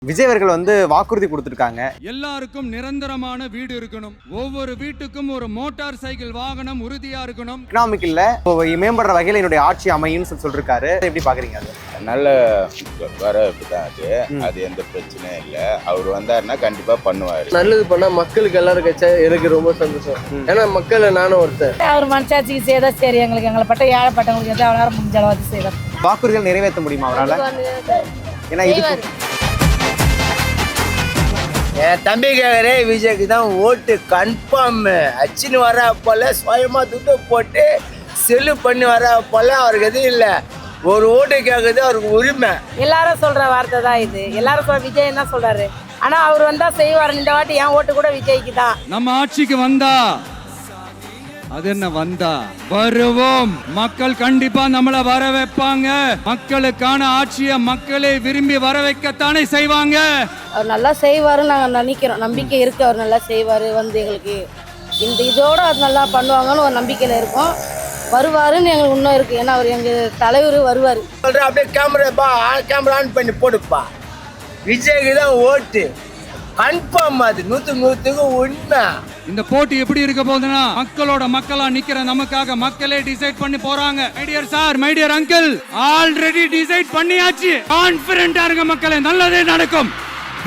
விஜய் அவர்கள் வாக்குறுதி கொடுத்திருக்காங்க. எல்லாருக்கும் நிரந்தரமான வீடு இருக்கணும், ஒவ்வொரு வீட்டுக்கும் ஒரு மோட்டார் சைக்கிள் வாகனம் உறுதியா இருக்கணும், எக்கனாமிக்கல்ல மேம்படுற வகையில் என்னுடைய ஆட்சி அமையும் சொல்லிருக்காரு. எப்படி பாக்குறீங்க? அது நல்ல வரவேற்பு தான். அது எந்த பிரச்சனையும் இல்லை. அவர் வந்தாருன்னா கண்டிப்பா பண்ணுவாரு. நல்லது பண்ணா மக்களுக்கு எல்லாரும் கட்சா எனக்கு ரொம்ப சந்தோஷம். ஏன்னா மக்கள் நானும் ஒருத்தர். அவர் மனசாட்சிக்கு செய்தா சரி, எங்களுக்கு எங்களை பட்ட ஏழைப்பட்டவங்களுக்கு எதாவது அவரால் முடிஞ்ச அளவுக்கு செய்தார். வாக்குறுதிகள் நிறைவேற்ற முடியுமா அவரால்? ஏன்னா இது என் தம்பி கேட்குறே, விஜய்க்கு தான் ஓட்டு கன்ஃபார்ம். அச்சின்னு வர போல சுயமா துட்டு போட்டு செல்லு பண்ணி வர போல அவருக்கு எதுவும் இல்லை. ஒரு ஓட்டு கேட்குறது அவருக்கு உரிமை. எல்லாரும் சொல்ற வார்த்தை தான் இது. எல்லாரும் சொல்ற விஜய் என்ன சொல்றாரு, ஆனா அவர் வந்தா செய்வார். இந்த வாட்டி என் ஓட்டு கூட விஜய்க்கு தான். நம்ம ஆட்சிக்கு வந்தா அது என்ன வந்தா வருவோம். மக்கள் கண்டிப்பா நம்மள வர வைப்பாங்க. மக்களுக்கான ஆட்சியை மக்களே விரும்பி வர வைக்கத்தானே செய்வாங்க. அவர் நல்லா செய்வாருன்னு நாங்கள் நினைக்கிறோம். நம்பிக்கை இருக்கு, அவர் நல்லா செய்வாரு. எங்களுக்கு இந்த இதோட அது நல்லா பண்ணுவாங்கன்னு ஒரு நம்பிக்கையில இருக்கும். வருவாருன்னு எங்களுக்கு இன்னும் இருக்கு. ஏன்னா அவர் எங்க தலைவர் வருவார். சொல்றேன், அப்படியே கேமரா ஆன் பண்ணி போடுப்பா. விஜய்க்கு தான் ஓட்டு கன்ஃபார்ம். அது 100% உண்மை. இந்த போட்டி எப்படி இருக்க போகுதுன்னா, மக்களோட மக்களா நிக்கிற நமக்காக மக்களே டிசைட் பண்ணி போறாங்க. My dear sir, my dear uncle, already decide பண்ணியாச்சு. கான்ஃபிடென்ட்டா இருங்க மக்களே, நல்லதே நடக்கும்,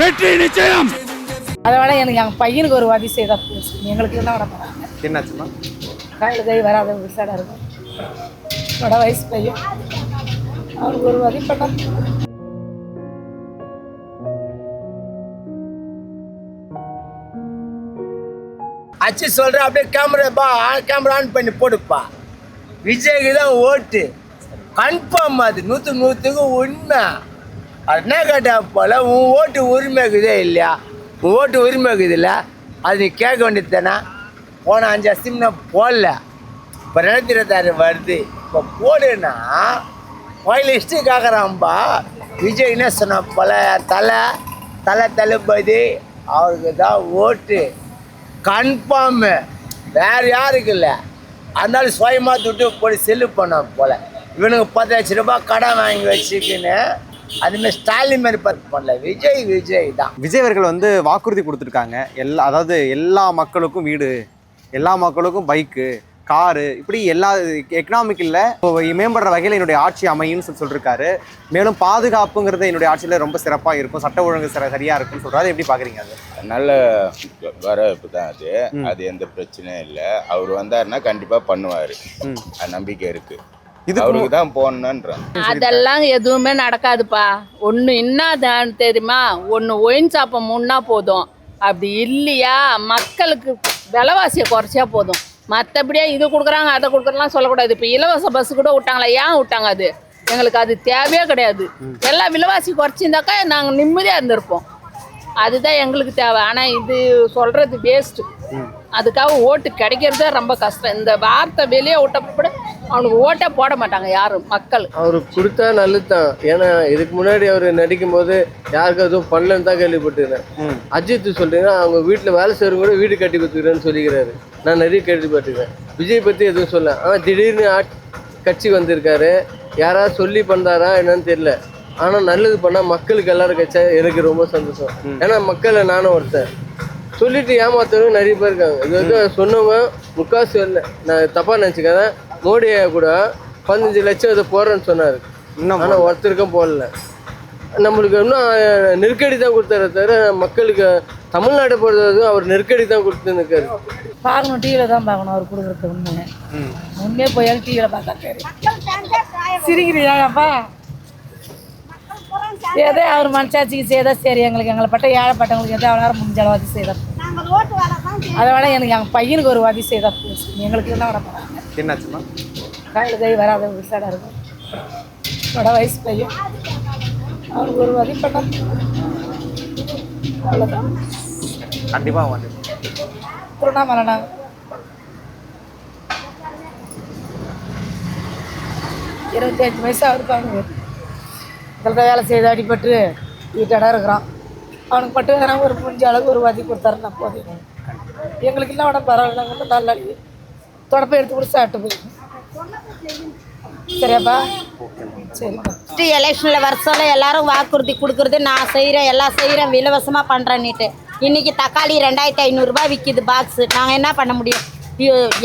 வெற்றி நிச்சயம். அதோட எனக்கு எங்கள் பையனுக்கு ஒரு வாதி செய்தா எங்களுக்கு என்ன வர போறாங்க. என்னாச்சுன்னா காயில் கை வராத விசாடா இருக்கும். வட வயசு பையன், அவனுக்கு ஒரு வாதி பண்ண. அச்சு சொல்றேன், அப்படியே கேமரா ஆன் பண்ணி போடுப்பா. விஜய்க்கு தான் ஓட்டு கன்ஃபார்ம். அது 100% உண்மை. அது என்ன கேட்டா போல, உன் ஓட்டு உரிமை இருக்குதே இல்லையா? உன் ஓட்டு உரிமை இருக்குது இல்லை, அது நீ கேட்க வேண்டியது தானே. போன 5 வருஷம் நான் போடல, இப்போ 2026 வருது. இப்போ போடுன்னா கோயில் ஹிஸ்ட்ரி கேட்குறான்பா. விஜய் என்ன சொன்ன போல, தளபதி அவருக்கு தான் ஓட்டு கன்ஃபார்ம். வேறு யாருக்கு இல்லை. அதனால சுயமா துட்டு போய் செல்லு பண்ண போல. இவனுக்கு 10 லட்ச ரூபாய் கடன் வாங்கி வச்சுக்கின்னு அதுமாதிரி ஸ்டாலின் மாதிரி பார்த்து பண்ணல. விஜய் தான். விஜய் அவர்கள் வாக்குறுதி கொடுத்துருக்காங்க. அதாவது எல்லா மக்களுக்கும் வீடு, எல்லா மக்களுக்கும் பைக்கு, காரு, இப்படி எல்லா எக்கனாமிக்கல்ல மேம்படுற வகையில் என்னுடைய ஆட்சி அமையும் சொல்லிருக்காரு. மேலும் பாதுகாப்புங்கிறது என்னுடைய ஆட்சியில் ரொம்ப சிறப்பாக இருக்கும், சட்ட ஒழுங்கு சரியா இருக்கும்னு சொல்றாரு. எப்படி பாக்குறீங்க? அது நல்ல வரவேற்பு தான். அது எந்த பிரச்சனையும் இல்லை. அவர் வந்தாருன்னா கண்டிப்பா பண்ணுவாரு. அது நம்பிக்கை இருக்கு. அவருக்கு தான் போகணுன்றேன். அதெல்லாம் எதுவுமே நடக்காதுப்பா. ஒன்று என்ன தெரியுமா, ஒன்று ஒயின் சாப்பை முன்னா போதும். அப்படி இல்லையா, மக்களுக்கு விலைவாசியை குறைச்சா போதும். மற்றபடியே இது கொடுக்குறாங்க அதை கொடுக்குறலாம் சொல்லக்கூடாது. இப்போ இலவச பஸ்ஸு கூட விட்டாங்களா, ஏன் விட்டாங்க? அது எங்களுக்கு அது தேவையே கிடையாது. எல்லாம் விலைவாசி குறைச்சிருந்தாக்கா நாங்கள் நிம்மதியாக இருந்திருப்போம். அதுதான் எங்களுக்கு தேவை. ஆனால் இது சொல்கிறது வேஸ்ட்டு. அதுக்காக ஓட்டு கிடைக்கிறதே ரொம்ப கஷ்டம். இந்த வார்த்தை வெளியே விட்டப்பட அவனுக்கு ஓட்டே போட மாட்டாங்க யாரும் மக்கள். அவருக்கு கொடுத்தா நல்லது தான். ஏன்னா இதுக்கு முன்னாடி அவர் நடிக்கும் போது யாருக்கும் எதுவும் பண்ணலன்னு தான் கேள்விப்பட்டிருக்கேன். அஜித் சொல்றீங்கன்னா அவங்க வீட்டில் வேலை செய்கிறவங்க கூட வீடு கட்டி கொடுத்துக்கிறேன்னு சொல்லிக்கிறாரு. நான் நிறைய கேள்விப்பட்டிருக்கேன். விஜய் பற்றி எதுவும் சொல்ல. ஆனால் திடீர்னு கட்சி வந்திருக்காரு. யாராவது சொல்லி பண்ணாரா என்னன்னு தெரியல. ஆனால் நல்லது பண்ணால் மக்களுக்கு எல்லாரும் கட்சா எனக்கு ரொம்ப சந்தோஷம். ஏன்னா மக்களை நானும் ஒருத்தர். சொல்லிட்டு ஏமாத்தவங்க நிறைய பேர் இருக்காங்க. இது சொன்னவங்க முக்காசு வரல. நான் தப்பாக நினச்சிக்கிறேன். மோடியை கூட 15 லட்சம் இதை போடுறேன்னு சொன்னார். ஆனால் ஒருத்தருக்கும் போடல. நம்மளுக்கு இன்னும் நெருக்கடி தான் கொடுத்தாரு தவிர மக்களுக்கு தமிழ்நாட்டை பொறுத்தவரைக்கும் அவர் நெருக்கடி தான் கொடுத்துன்னு இருக்காரு. பார்க்கணும், டிவியில் தான் பார்க்கணும் அவர் கொடுக்குறது. உண்மையே போய் டிவியில் பார்த்தா சரி. சிரிக்கிறியாப்பா? ஏதோ அவர் மனசாட்சிக்கு செய்தா சரி, எங்களுக்கு எங்களை பட்ட ஏழைப்பட்டவங்களுக்கு எதாவது அவரால் முடிஞ்ச அளவுக்கு செய்தார். அதோட எனக்கு எங்கள் பையனுக்கு ஒரு வாதி செய்தார். எங்களுக்கு என்ன வர போகிறாங்க. என்னாச்சுன்னா காயில் கை வராத விசாடா இருக்கும். வட வயசு பையன், அவனுக்கு ஒரு வாதி பண்ண. அவ்வளோதான். கண்டிப்பாக திருவண்ணாமலை 28 வயசு அவருக்கு. அவனுக்கு இதில் வேலை செய்து அடிபட்டு வீட்டாடாக இருக்கிறான். அவனுக்கு மட்டும் வேணா ஒரு முடிஞ்ச அளவுக்கு ஒரு வாதி கொடுத்தாருன்னா போதும். எங்களுக்கு இல்லை உடம்பு பரவாயில்ல. நல்ல தொடப்பை எடுத்து கூட சாப்பிட்டு போயிடும். சரியாப்பா சரி. எலெக்ஷனில் வர சொல்ல எல்லாரும் வாக்குறுதி கொடுக்குறது நான் செய்கிறேன் எல்லாம் செய்கிறேன் இலவசமாக பண்ணுறேன்னுட்டு இன்றைக்கி தக்காளி 2500 விற்கிது பாக்ஸு. நாங்கள் என்ன பண்ண முடியும்?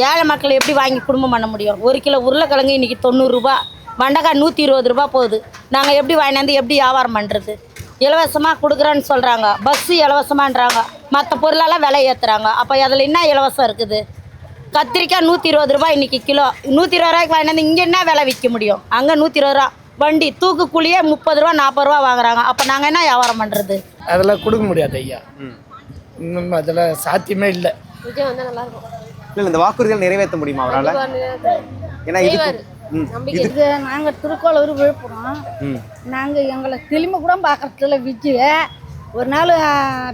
ஏழை மக்கள் எப்படி வாங்கி குடும்பம் பண்ண முடியும்? 1 கிலோ உருளைக்கிழங்கு இன்றைக்கி 90 ரூபா, வெண்டைக்காய் 120 ரூபா போகுது. நாங்கள் எப்படி வாங்கினாந்து எப்படி வியாபாரம் பண்ணுறது? இலவசமாக கொடுக்குறேன்னு சொல்கிறாங்க, பஸ்ஸு இலவசமாகன்றாங்க, மற்ற பொருளெல்லாம் விலை ஏற்றுறாங்க. அப்போ அதில் என்ன இலவசம் இருக்குது? கத்திரிக்காய் 120 ரூபா இன்றைக்கி கிலோ, 120 ரூபாய்க்கு வாங்கினாந்து இங்கே என்ன விலை விற்க முடியும்? அங்கே 120 ரூபா, வண்டி தூக்குக்கூலியே 30 ரூபா 40 ரூபா வாங்குறாங்க. அப்போ நாங்கள் என்ன வியாபாரம் பண்ணுறது? அதெல்லாம் கொடுக்க முடியாது ஐயா, இன்னும் அதெல்லாம் சாத்தியமே இல்லை. விஜய் வந்தால் நல்லாயிருக்கும். இல்லை இந்த வாக்குறுதிகள் நிறைவேற்ற முடியுமா அவரால்? ஏன்னா இது நாங்கள் திருக்கோளூர் விழுப்புரம், நாங்கள் எங்களை திரும்பி கூட பார்க்கறதுல விஜய் ஒரு நாள்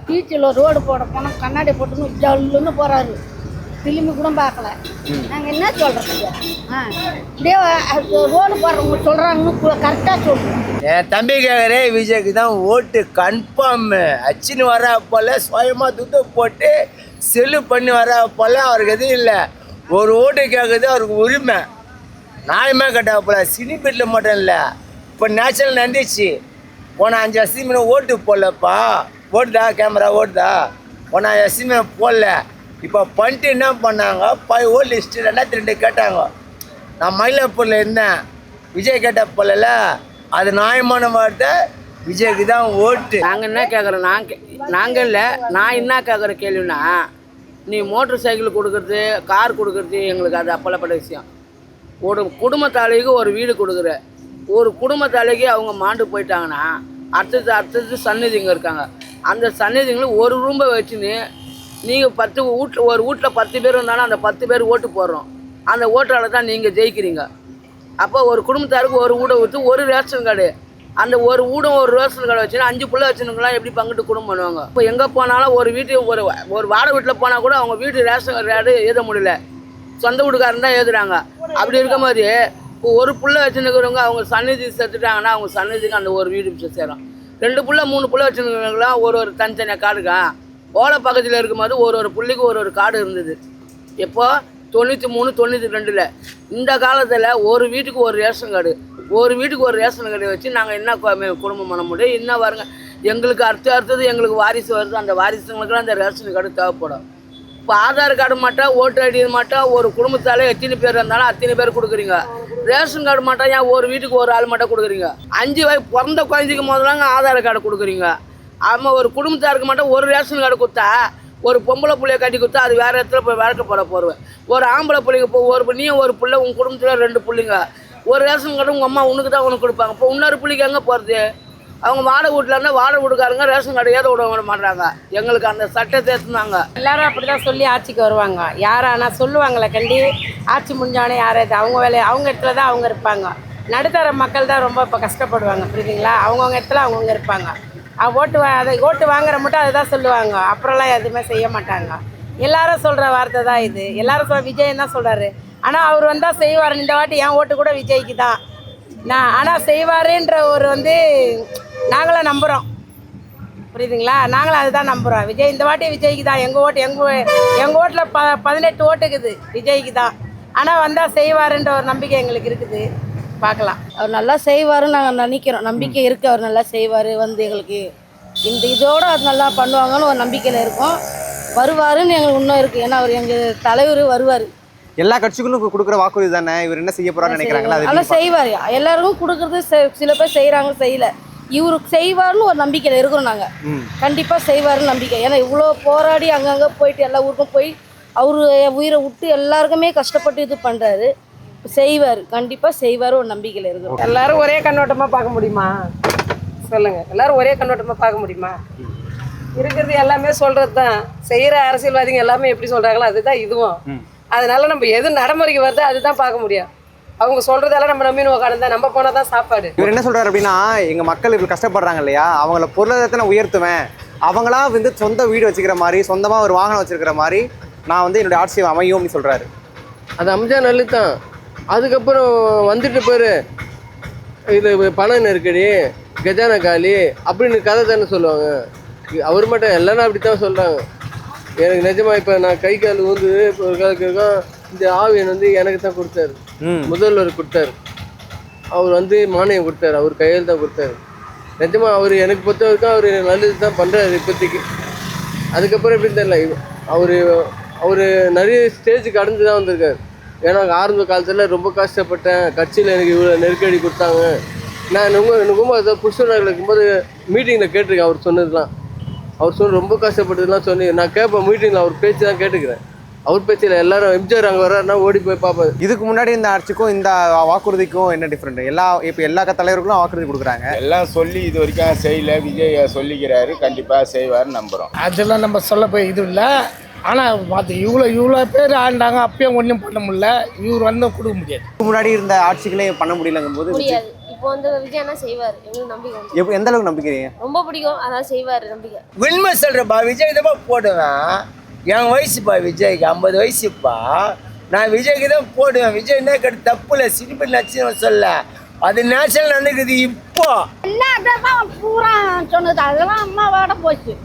பீச்சில் ரோடு போட போனோம், கண்ணாடி போட்டுன்னு ஜல்லுன்னு போகிறாரு, திரும்பி கூட பார்க்கல. நாங்கள் என்ன சொல்கிறது? இப்படியே ரோடு போடுறவங்க சொல்கிறாங்கன்னு கரெக்டாக சொல்கிறோம். என் தம்பி கேட்குறே விஜய்க்கு தான் ஓட்டு கன்ஃபார்ம். அச்சின்னு வர போல சுயமாக துட்டு போட்டு செல்லு பண்ணி வர போல அவருக்கு எதுவும் இல்லை. ஒரு ஓட்டு கேட்குறது அவருக்கு உரிமை, நியாயமாக கேட்டா போல. சினிபீட்டில் மட்டும் இல்லை, இப்போ நேஷனல் நடந்துச்சு. போன 5 வருஷம் ஓட்டு போடலப்பா, ஓட்டுதா கேமரா ஓட்டுதா, போன 5 வருஷம் போடல. இப்போ பண்ணிட்டு என்ன பண்ணாங்க, ஓட் லிஸ்ட்டு 2002 கேட்டாங்க. நான் மயிலாப்பூரில் இருந்தேன், விஜய் கேட்ட போல அது நியாயமான வார்த்தை, விஜய்க்கு தான் ஓட்டு. நாங்கள் என்ன கேட்குறோம், நாங்கள் இல்லை, நான் என்ன கேட்குற கேள்வினா, நீ மோட்டர் சைக்கிள் கொடுக்குறது, கார் கொடுக்குறது எங்களுக்கு அது அப்பளப்பட்ட விஷயம். ஒரு குடும்பத்தாளிக்கு ஒரு வீடு கொடுக்குற, ஒரு குடும்பத்தாளிக்கு அவங்க மாண்டு போயிட்டாங்கன்னா அடுத்தது சந்நிதிங்க இருக்காங்க. அந்த சந்நிதிங்களுக்கு ஒரு ரூம்பை வச்சுன்னு நீங்கள் 10 வீட்டில், ஒரு வீட்டில் 10 பேர் இருந்தாலும் அந்த 10 பேர் ஓட்டு போடுறோம். அந்த ஓட்டால் தான் நீங்கள் ஜெயிக்கிறீங்க. அப்போ ஒரு குடும்பத்தாருக்கு ஒரு வீடை விட்டு ஒரு ரேஷன் கார்டு, அந்த ஒரு வீடும் ஒரு ரேஷன் கார்டு வச்சுன்னா 5 பிள்ளை வச்சுருக்கலாம் எப்படி பங்கிட்டு குடும்பம் பண்ணுவாங்க? இப்போ எங்கே போனாலும் ஒரு வீட்டுக்கு ஒரு வாடகை வீட்டில் போனால் கூட அவங்க வீட்டு ரேஷன் கார்டு எழுத முடியல, சொந்த வீட்டுக்காரன் தான் எழுதுறாங்க. அப்படி இருக்க மாதிரி இப்போ ஒரு பிள்ளை வச்சுருக்கிறவங்க அவங்க சந்நிதி செத்துட்டாங்கன்னா அவங்க சந்நிதிக்கு அந்த ஒரு வீடு சேரும். 2 பிள்ளை 3 பிள்ளை வச்சுருக்கிறவங்களாம் ஒரு தனித்தனியாக கார்டுக்கா ஓலை பக்கத்தில் இருக்கும்போது ஒரு புள்ளிக்கு ஒரு கார்டு இருந்தது. எப்போ 93 92 இந்த காலத்தில் ஒரு வீட்டுக்கு ஒரு ரேஷன் கார்டு, ஒரு வீட்டுக்கு ஒரு ரேஷன் கார்டு வச்சு நாங்கள் என்ன குடும்பம் பண்ண முடியும்? என்ன வருங்க, எங்களுக்கு அடுத்தது எங்களுக்கு வாரிசு வருது, அந்த வாரிசுங்களுக்குலாம் அந்த ரேஷன் கார்டு தேவைப்படும். இப்போ ஆதார் கார்டு மாட்டோம், ஓட்டு ஐடி மாட்டோம், ஒரு குடும்பத்தால் எத்தனை பேர் இருந்தாலும் அத்தனை பேர் கொடுக்குறீங்க. ரேஷன் கார்டு மாட்டோம், ஏன் ஒரு வீட்டுக்கு ஒரு ஆள் மட்டும் கொடுக்குறீங்க? 5 வயசு பிறந்த குழந்தைக்கு முதலாங்க ஆதார் கார்டு கொடுக்குறீங்க. ஆமாம், ஒரு குடும்பத்தாருக்கு மட்டும் ஒரு ரேஷன் கார்டு கொடுத்தா, ஒரு பொம்பளை பிள்ளைய கட்டி கொடுத்தா அது வேறு இடத்துல போய் வழக்கப்பட போடுவேன். ஒரு ஆம்பளை பிள்ளைங்க இப்போ நீ ஒரு பிள்ளை, உங்கள் குடும்பத்தில் 2 பிள்ளைங்க, ஒரு ரேஷன் கார்டு உங்கள் அம்மா உனக்கு தான் உனக்கு கொடுப்பாங்க. இப்போ இன்னொரு பிள்ளைக்கு எங்கே போகிறது? அவங்க வாடகை வீட்டில் இருந்தால் வாடகை வீட்டுக்காரங்க ரேஷன் கார்டு ஏத விட மாட்டாங்க. எங்களுக்கு அந்த சட்டத்தை ஏற்றுனாங்க. எல்லாரும் அப்படி தான் சொல்லி ஆட்சிக்கு வருவாங்க. யாரானா சொல்லுவாங்களே கண்டி ஆட்சி முடிஞ்சவனே யாராவது அவங்க வேலையை அவங்க இடத்துல தான் அவங்க இருப்பாங்க. நடுத்தர மக்கள் தான் ரொம்ப இப்போ கஷ்டப்படுவாங்க, புரியுதுங்களா? அவங்கவுங்க இடத்துல அவங்கவுங்க இருப்பாங்க. ஓட்டு வாங்குற மட்டும் அதை தான் சொல்லுவாங்க, அப்புறம்லாம் எதுவுமே செய்ய மாட்டாங்க. எல்லாரும் சொல்கிற வார்த்தை தான் இது. எல்லாரும் விஜய் தான் சொல்கிறாரு, ஆனால் அவர் வந்தால் செய்வார். இந்த வாட்டி என் ஓட்டு கூட விஜய்க்கு தான். ஆனால் செய்வாருன்ற ஒரு நாங்களும் நம்புகிறோம், புரியுதுங்களா? நாங்களும் அதுதான் நம்புகிறோம். விஜய் இந்த வாட்டி விஜய்க்கு தான். எங்கள் ஓட்டில் 18 ஓட்டு இருக்குது விஜய்க்கு தான். ஆனால் வந்தால் செய்வாருன்ற ஒரு நம்பிக்கை எங்களுக்கு இருக்குது. பார்க்கலாம், அவர் நல்லா செய்வாருன்னு நாங்கள் நினைக்கிறோம். நம்பிக்கை இருக்குது, அவர் நல்லா செய்வார். எங்களுக்கு இதோட அது நல்லா பண்ணுவாங்கன்னு ஒரு நம்பிக்கையில் இருக்கோம். வருவாருன்னு எங்களுக்கு இன்னும் இருக்குது. ஏன்னா அவர் எங்கள் தலைவர் வருவார். எல்லா கட்சிகளும் கொடுக்குற வாக்குறுதி தானே, இவர் என்ன செய்ய போறான்னு நினைக்கிறாங்களா? அதெல்லாம் செய்வார். எல்லாருக்கும் கொடுக்குறது சில பேர் செய்கிறாங்க, செய்யல. இவருக்கு செய்வார்னு ஒரு நம்பிக்கையில் இருக்கிறோம் நாங்கள். கண்டிப்பாக செய்வாருன்னு நம்பிக்கை. ஏன்னா இவ்வளோ போராடி அங்கங்கே போயிட்டு எல்லா ஊருக்கும் போய் அவர் உயிரை விட்டு எல்லாருக்குமே கஷ்டப்பட்டு இது பண்ணுறாரு. செய்வார், கண்டிப்பாக செய்வார் ஒரு நம்பிக்கையில் இருக்கிறோம். எல்லாரும் ஒரே கண்ணோட்டமாக பார்க்க முடியுமா சொல்லுங்கள்? எல்லாரும் ஒரே கண்ணோட்டமாக பார்க்க முடியுமா? இருக்கிறது எல்லாமே சொல்கிறது தான். செய்கிற அரசியல்வாதிங்க எல்லாமே எப்படி சொல்கிறாங்களோ அதுதான் இதுவும். அதனால நம்ம எது நடைமுறைக்கு வருதோ அதுதான் பார்க்க முடியும். அவங்க சொல்கிறதெல்லாம் நம்ம நம்பின்னு உட்காந்து நம்ம போனால் தான் சாப்பாடு. இவர் என்ன சொல்கிறார் அப்படின்னா, எங்கள் மக்கள் இப்படி கஷ்டப்படுறாங்க இல்லையா, அவங்கள பொருளாதாரத்தை நான் உயர்த்துவேன், அவங்களா சொந்த வீடு வச்சுக்கிற மாதிரி, சொந்தமாக ஒரு வாகனம் வச்சுருக்கிற மாதிரி நான் என்னுடைய ஆட்சி அமையும் அப்படின்னு சொல்கிறாரு. அது அமைஞ்சா நல்லது தான். அதுக்கப்புறம் வந்துட்டு பேர் இது பண நெருக்கடி, கஜானா காலி அப்படின்னு கதை தானே சொல்லுவாங்க. அவர் மட்டும் எல்லாரும் அப்படி தான் சொல்கிறாங்க. எனக்கு நிஜமா இப்போ நான் கை கால் ஊந்து இப்போ ஒரு காலத்துக்கு இந்த ஆவியன் எனக்கு தான் கொடுத்தாரு, முதல்வர் கொடுத்தாரு. அவர் வந்து மானியம் கொடுத்தாரு, அவர் கையில் தான் கொடுத்தாரு. நிஜமாக அவர் எனக்கு பொறுத்த வரைக்கும் அவர் நல்லது தான் பண்ணுறாரு இப்போதைக்கு. அதுக்கப்புறம் எப்படின்னு தெரியல, அவர் நிறைய ஸ்டேஜுக்கு அடைஞ்சு தான் வந்திருக்காரு. ஏன்னா ஆரம்ப காலத்தில் ரொம்ப கஷ்டப்பட்டேன், கட்சியில் எனக்கு இவ்வளோ நெருக்கடி கொடுத்தாங்க. நான் ரொம்ப அதை புஷ்பநகரில் இருக்கும்போது மீட்டிங்கில் கேட்டிருக்கேன் அவர் சொன்னதுலாம். அவர் ரொம்ப கஷ்டப்பட்டதுலாம் சொல்லி நான் கேட்பேன் மீட்டிங்கில், அவர் பேச்சு தான் கேட்டுக்கிறேன். அவர் பேச்சில் எல்லாரும் எம்ஜிஆர் அங்கே வர்றாருன்னா ஓடி போய் பார்ப்பேன். இதுக்கு முன்னாடி இந்த ஆட்சிக்கும் இந்த வாக்குறுதிக்கும் என்ன டிஃப்ரெண்ட்? இப்போ எல்லா தலைவர்களும் வாக்குறுதி கொடுக்குறாங்க, எல்லாம் சொல்லி இது வரைக்கும் செய்யல. விஜய் சொல்லிக்கிறாரு, கண்டிப்பாக செய்வார் நம்புகிறோம். அதெல்லாம் நம்ம சொல்ல போய் இது இல்லை. ஆனால் பார்த்து இவ்வளோ பேர் ஆண்டாங்க, அப்பயும் ஒன்றும் பண்ண முடியல. இவர் வந்து கொடுக்க முடியாது. இதுக்கு முன்னாடி இருந்த ஆட்சிகளே பண்ண முடியலங்கும் போது முடியாது. இப்போ வந்து விஜய் என்ன செய்வார், எங்களுக்கு நம்பிக்கை. எந்த அளவுக்கு நம்பிக்கிறீங்க? ரொம்ப பிடிக்கும், அதான் செய்வார் நம்பிக்கை. உண்மை சொல்கிறப்பா, விஜய் தான் போடுவேன். என் வயசுப்பா விஜய்க்கு 50 வயசுப்பா. நான் விஜய்க்கு தான் போடுவேன். விஜய் என்ன கட்டு தப்புல சிரிப்பு லட்சம் சொல்ல, அது நேஷனல் நடக்குது. இப்போ என்ன அதான் பூரா சொன்னது அதெல்லாம் அம்மாவோட போச்சு.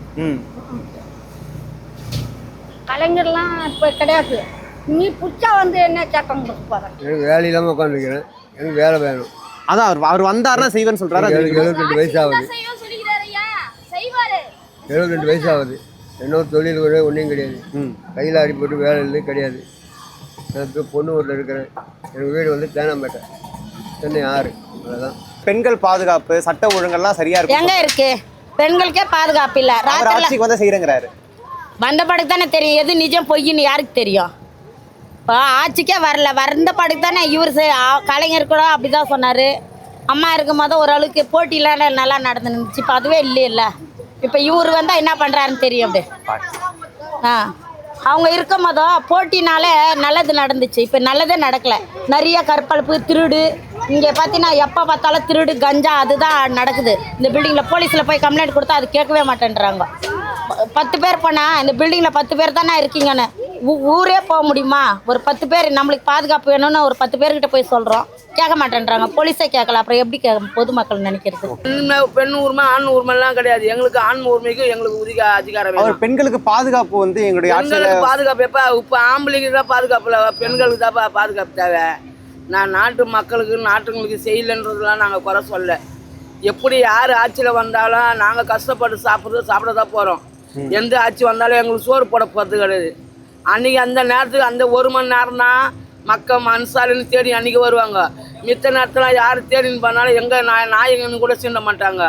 கலைஞர்லாம் இப்போ கிடையாது. நீ புச்சா வந்து என்ன சட்டம் கொடுப்பாரு? எனக்கு வேலை இல்லாமல் உட்காந்துருக்கிறேன், எனக்கு வேலை வேணும். அதான் அவர் வந்தாருன்னா செய்வேன்னு சொல்றாரு. 72 வயசு ஆகுது. 72 வயசு ஆகுது. என்னோட தொழில் கூட ஒன்றும் கிடையாது. கையில் அடி போட்டு வேலை இல்லை கிடையாது. நான் இப்போ பொண்ணு ஊரில் இருக்கிறேன். எனக்கு வீடு வந்து தேனாம்பேட்டை, சென்னை 6. அவ்வளோதான். பெண்கள் பாதுகாப்பு சட்ட ஒழுங்கெல்லாம் சரியா இருக்கு. எங்க இருக்கு? பெண்களுக்கே பாதுகாப்பு இல்லை. ஆட்சிக்கு வந்து செய்யறேங்கிறாரு. வந்த படுக்கு தானே தெரியும் எது நிஜம் பொய்ன்னு யாருக்கு தெரியும்? இப்போ ஆட்சிக்கே வரல, வந்த படுக்கு தானே இவர் கலைஞர் கூட அப்படி தான் சொன்னார். அம்மா இருக்கும் போது ஓரளவுக்கு போட்டிலாம் நல்லா நடந்துருந்துச்சு. இப்போ அதுவே இல்லையில்ல. இப்போ இவர் வந்தால் என்ன பண்ணுறாருன்னு தெரியும். அப்படி அவங்க இருக்கும் போதோ போட்டினாலே நல்லது நடந்துச்சு. இப்போ நல்லதே நடக்கலை. நிறைய கற்பழிப்பு, திருடு. இங்கே பார்த்தீங்கன்னா எப்போ பார்த்தாலும் திருடு, கஞ்சா அதுதான் நடக்குது. இந்த பில்டிங்கில் போலீஸில் போய் கம்ப்ளைண்ட் கொடுத்தா அது கேட்கவே மாட்டேன்றாங்க. 10 பேர் போனால் இந்த பில்டிங்கில் 10 பேர் தானே இருக்கீங்கன்னு ஊரே போக முடியுமா? ஒரு 10 பேர் நம்மளுக்கு பாதுகாப்பு வேணும்னு ஒரு 10 பேர்கிட்ட போய் சொல்கிறோம், கேட்க மாட்டேன்றாங்க. போலீஸே கேட்கல, அப்புறம் எப்படி பொதுமக்கள் நினைக்கிறது? பெண் உரிமை ஆண் உரிமைலாம் கிடையாது. எங்களுக்கு ஆண் உரிமைக்கு எங்களுக்கு அதிகாரம். அவர் பெண்களுக்கு பாதுகாப்பு வந்து எங்களுடைய பாதுகாப்பு எப்போ? இப்போ ஆம்பளைக்கு தான் பாதுகாப்பு இல்லை, பெண்களுக்கு தான் பாதுகாப்பு தேவை. நான் நாட்டு நாட்டுங்களுக்கு செய்யலைன்றதுலாம் நாங்கள் குறை சொல்ல. எப்படி யார் ஆட்சியில் வந்தாலும் நாங்கள் கஷ்டப்பட்டு சாப்பிட தான் போகிறோம். எந்த ஆட்சி வந்தாலும் எங்களுக்கு சோறு போட போகிறது கிடையாது. அன்றைக்கி அந்த நேரத்துக்கு அந்த 1 மணி நேரம் தான் மக்கள் மனசாலின்னு தேடி அன்றைக்கி வருவாங்க. மித்த நேரத்தில் யார் தேடின்னு பண்ணாலும் எங்கள் நாயகன்னு கூட சீண்ட மாட்டாங்க.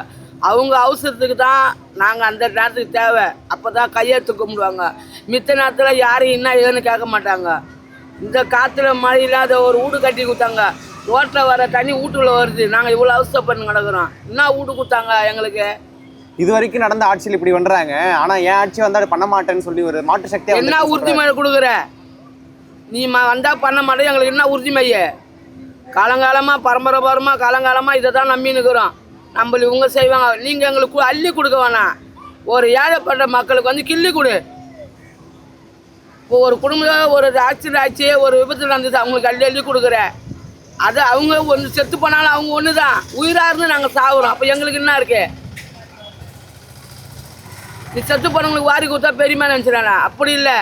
அவங்க அவசரத்துக்கு தான் நாங்கள் அந்த நேரத்துக்கு தேவை. அப்போ தான் கையெழுத்து கும்பிடுவாங்க. மித்த நேரத்தில் யாரும் என்ன ஏன்னு கேட்க மாட்டாங்க. இந்த காற்றுல மழை இல்லாத ஒரு வீடு கட்டி கொடுத்தாங்க. ரோட்டில் வர தண்ணி வீட்டுக்குள்ள வருது. நாங்கள் இவ்வளோ அவசரப்பட்டு கிடக்குறோம். என்ன வீடு கொடுத்தாங்க எங்களுக்கு? இது வரைக்கும் நடந்த ஆட்சியில் இப்படி பண்றாங்க. ஆனா என் ஆட்சி வந்தா பண்ண மாட்டேன்னு சொல்லி ஒரு மாற்று சக்தி என்ன உறுதிமொழி கொடுக்குற? நீ வந்தா பண்ண மாட்டேன், எங்களுக்கு என்ன உறுதிமொழிய? காலங்காலமாக பரம்பரை காலங்காலமாக இதை தான் நம்பி நிற்கிறோம். நம்மள இவங்க செய்வாங்க. நீங்கள் எங்களுக்கு அள்ளி கொடுக்க வேணாம். ஒரு ஏழைப்பட்ட மக்களுக்கு வந்து கிள்ளி கொடு. இப்போ ஒரு குடும்பத்தில் ஒரு ஆக்சிடென்ட் ஆச்சு, ஒரு விபத்து நடந்துச்சு, அவங்களுக்கு அள்ளி கொடுக்குற. அது அவங்க ஒன்று செத்து போனாலும் அவங்க ஒன்று தான். உயிராக இருந்து நாங்கள் சாகுறோம். அப்போ எங்களுக்கு என்ன இருக்கு? நீ செத்து போனவங்களுக்கு வாரி கொடுத்தா பெரியமா நினச்சிடானா? அப்படி இல்லை.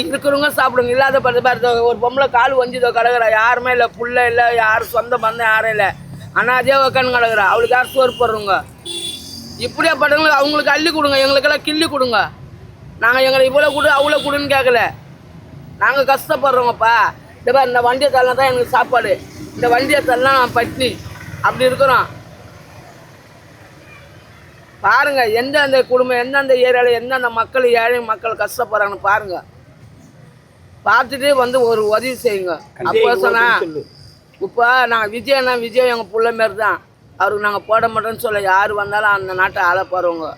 இருக்கிறவங்க சாப்பிடுங்க. இல்லாத பார்த்து ஒரு பொம்பளை கால் வஞ்சிதோ கிடக்குறா, யாருமே இல்லை, புள்ள இல்லை, யாரும் சொந்த பந்தம் யாரும் இல்லை, அண்ணாதே உக்காந்து கிடக்குறா. அவளுக்கு யார் சோறு போடுறவங்க? இப்படியே பட்டவங்களுக்கு அவங்களுக்கு அள்ளி கொடுங்க, எங்களுக்கெல்லாம் கிள்ளி கொடுங்க. நாங்கள் எங்களை இவ்வளோ கொடு அவ்வளோ கொடுன்னு கேட்கல. நாங்கள் கஷ்டப்படுறோங்கப்பா. இந்த வண்டியை தரலாம் தான் எங்களுக்கு சாப்பாடு. இந்த வண்டியை தரலாம் நான் பட்னி. அப்படி இருக்கிறோம். பாருங்க எந்தெந்த குடும்பம், எந்தெந்த ஏரியாவில் எந்தெந்த மக்கள், ஏழை மக்கள் கஷ்டப்படுறாங்கன்னு பாருங்க. பார்த்துட்டு வந்து ஒரு உதவி செய்யுங்க. அப்போ சொன்னா இப்போ நாங்கள் விஜய் எங்கள் பிள்ளை மாரி தான். அவருக்கு நாங்கள் போட மாட்டோம்னு சொல்ல. யார் வந்தாலும் அந்த நாட்டை ஆள போகிறவங்க.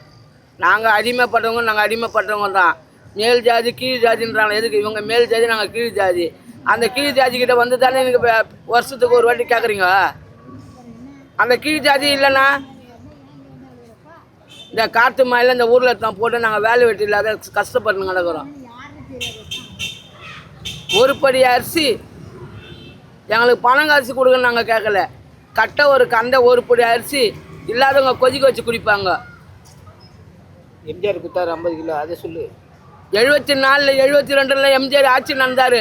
நாங்கள் அடிமைப்பட்டவங்க தான். மேல் ஜாதி கீழ் ஜாதின்றாங்க. எதுக்கு? இவங்க மேல் ஜாதி, நாங்கள் கீழ் ஜாதி. அந்த கீழ் ஜாதிக்கிட்ட வந்து தானே எனக்கு வருஷத்துக்கு ஒரு வாட்டி கேட்குறீங்க. அந்த கீழ் ஜாதி இல்லைன்னா இந்த காட்டு மாயில் இந்த ஊரில் தான் போட்டு நாங்கள் வேலை வெட்டி இல்லாத கஷ்டப்பட்டு கிடக்குறோம். ஒரு படி அரிசி எங்களுக்கு பணம் காசு கொடுங்கன்னு நாங்கள் கேட்கல. கட்ட ஒரு கண்டை ஒரு படி அரிசி இல்லாதவங்க கொதிக்க வச்சு குடிப்பாங்க. எம்ஜிஆர் கொடுத்தாரு 50 கிலோ, அதை சொல்லு. 74 72 எம்ஜிஆர் ஆட்சி நடந்தார்.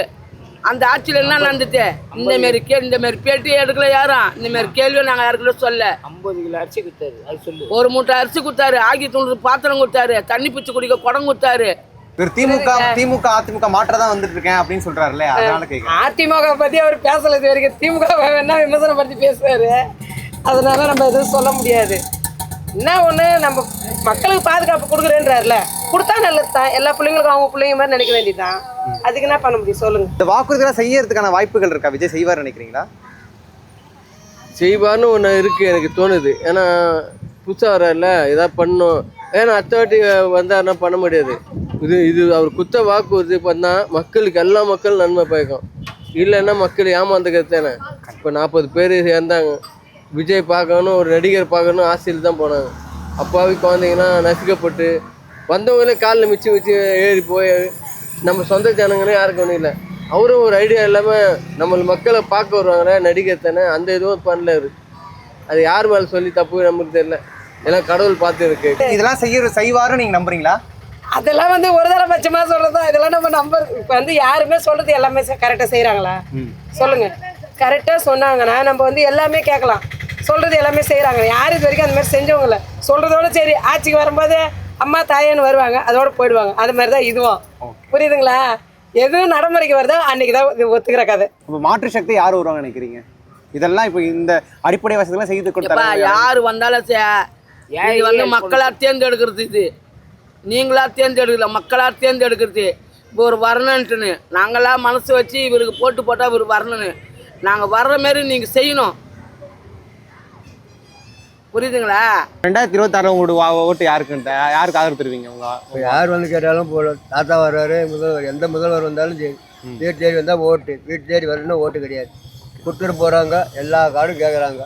அந்த ஆட்சியில் என்ன நடந்துச்சு? இந்த மாதிரி பேட்டி எடுக்கல யாரும், இந்த மாதிரி கேள்வியை நாங்கள் யாருக்கிட்ட சொல்ல. 50 கிலோ அரிசி கொடுத்தாரு, அது சொல்லு. ஒரு மூட்டை அரிசி கொடுத்தாரு, ஆக்கி தூண்டு பாத்திரம் கொடுத்தாரு, தண்ணி பிச்சு குடிக்க குடம் கொடுத்தாரு. இவர் திமுக அதிமுக மாற்றதான் வந்துட்டு இருக்கேன் அப்படின்னு சொல்றாருல்ல, அதனால கேட்கிறேன். அதிமுக பத்தி அவர் பேசல இது வரைக்கும். திமுக வேணா விமர்சனம் பத்தி பேசுவாரு, அதனால நம்ம எதுவும் சொல்ல முடியாது. என்ன ஒண்ணு, நம்ம மக்களுக்கு பாதுகாப்பு கொடுக்குறேன்றாருல, கொடுத்தா நல்லது தான். எல்லா பிள்ளைங்களுக்கும் அவங்க பிள்ளைங்க மாதிரி நினைக்க வேண்டியதுதான். அதுக்கு என்ன பண்ண முடியும் சொல்லுங்க? இந்த வாக்குறுதிலாம் செய்யறதுக்கான வாய்ப்புகள் இருக்கா? விஜய் செய்வார் நினைக்கிறீங்களா? செய்வார்னு ஒன்று இருக்குது எனக்கு தோணுது. ஏன்னா புதுசாக வர்றாருல, ஏதாவது பண்ணணும். ஏன்னா அடுத்த வாட்டி வந்தாருன்னா பண்ண முடியாது. இது அவர் குத்த வாக்குறுதி பண்ணால் மக்களுக்கு எல்லா மக்களும் நன்மை பயக்கும். இல்லைன்னா மக்கள் ஏமாந்துக்கிறது தானே. இப்போ 40 பேர் சேர்ந்தாங்க, விஜய் பார்க்கணும், ஒரு நடிகர் பார்க்கணும் ஆசையில் தான் போனாங்க. அப்பாவி குழந்தைங்கன்னா நசுக்கப்பட்டு வந்தவங்களே காலில் மிச்சு ஏறி போய் நம்ம சொந்த ஜனங்களே யாருக்கு ஒன்றும் இல்லை. அவரும் ஒரு ஐடியா இல்லாமல் நம்ம மக்களை பார்க்க வருவாங்களே நடிகர் தானே, அந்த இதுவும் பண்ணல. அது யார் மேலே சொல்லி தப்பு நமக்கு தெரியல, எல்லாம் கடவுள் பார்த்து இருக்கு. இதெல்லாம் செய்வாருன்னு நீங்க நம்புறீங்களா? அதெல்லாம் ஒரு தரபட்சமாக சொல்கிறதா, இதெல்லாம் நம்ம நம்பர். இப்போ யாருமே சொல்கிறது எல்லாமே கரெக்டாக செய்கிறாங்களா சொல்லுங்க? கரெக்டாக சொன்னாங்கன்னா நம்ம எல்லாமே கேட்கலாம். சொல்கிறது எல்லாமே செய்கிறாங்க. யார் இது வரைக்கும் அந்த மாதிரி செஞ்சவங்கள சொல்கிறதோட சரி, ஆட்சிக்கு வரும்போது அம்மா தாயேன்னு வருவாங்க, அதோட போயிடுவாங்க. அது மாதிரி தான் இதுவும். புரியுதுங்களா? எதுவும் நடைமுறைக்கு வருதோ அன்னைக்கு தான் இது ஒத்துக்கிற கதை. இப்போ மாற்று சக்தி யார் வருவாங்க நினைக்கிறீங்க? இதெல்லாம் இப்போ இந்த அடிப்படை வசதிலாம் செய்து கொடுத்தா யார் வந்தாலும் மக்களாக தேர்ந்தெடுக்கிறது. இது நீங்களா தேர்ந்தெடுக்கல, மக்களாக தேர்ந்தெடுக்கிறது. இப்போ ஒரு வரணுன்ட்டுன்னு நாங்களாம் மனசு வச்சு இவருக்கு போட்டால் இவர் வரணுன்னு நாங்கள் வர்ற மாரி நீங்கள் செய்யணும். புரியுதுங்களா? 2026 உங்களோட ஓட்டு யாருக்கு ஆதரவு தருவீங்க? உங்க யார் வந்து கேட்டாலும் போடும். தாத்தா வர்றாரு, எந்த முதல்வர் வந்தாலும் சரி, வீட்டு தேடி வந்தால் ஓட்டு. வீட்டு தேடி வரணும்னா ஓட்டு கிடையாது. கொடுத்துட்டு போகிறாங்க, எல்லா கார்டும் கேட்குறாங்க.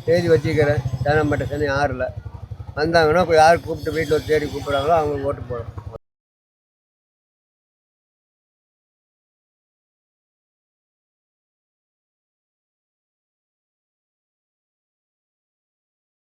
தேதி வச்சுக்கிறேன், சேனம்பட்ட சனி 6ல் வந்தாங்கன்னா யார் கூப்பிட்டு வீட்டில் தேடி கூப்பிட்றாங்களோ அவங்களுக்கு ஓட்டு போடும்.